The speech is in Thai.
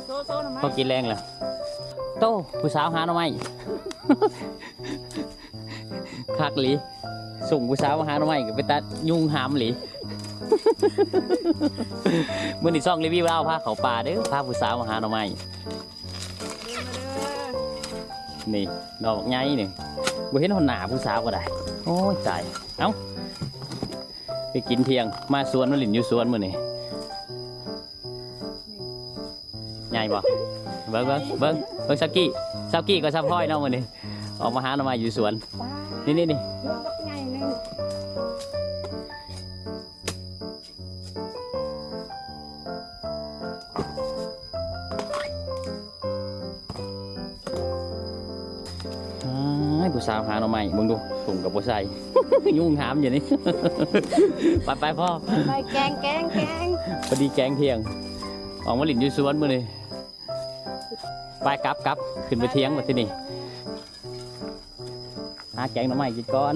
โซ่หน่อไม้ พอกินแรงเลยโตผู้สาวหาหน่อไม้ คักหลีส่งผู้สาวมาหาหน่อไม้ก็ไปตัดยุงหามหลี มื่อนี้ซ่องรีวิวเล่าพาเขาป่าเด้อพาผู้สาวมาหาหน่อไม้ เดินมาเด้อ นี่ดอกไงนี่บ่เห็นหนหนาผู้สาวก็ได้โอ้ยตายเอ้าไปกินเที่ยงมาสวนมาหลินอยู่สวนมื้อนี้ใหญ่บ่เบิ่งซักกี้ก็ซับพ้อยเนาะมื้อนี้ออกมาหาหน่อไม้อยู่สวน ป้า นี่ เรื่องบักใหญ่หนึง อ้ายผู้สาวหาหน่อไม้มึงดูถุงกับบ่ใส่ ยุ่งหามอยู่นี่ ไปพ่อ ไปแกง พอดีแกงเที่ยงออกมาหลินอยู่สวนมื้อนี้ไปกลับขึ้นไปเที่ยงมาที่นี่หาแกงหน่อไม้กินก่อน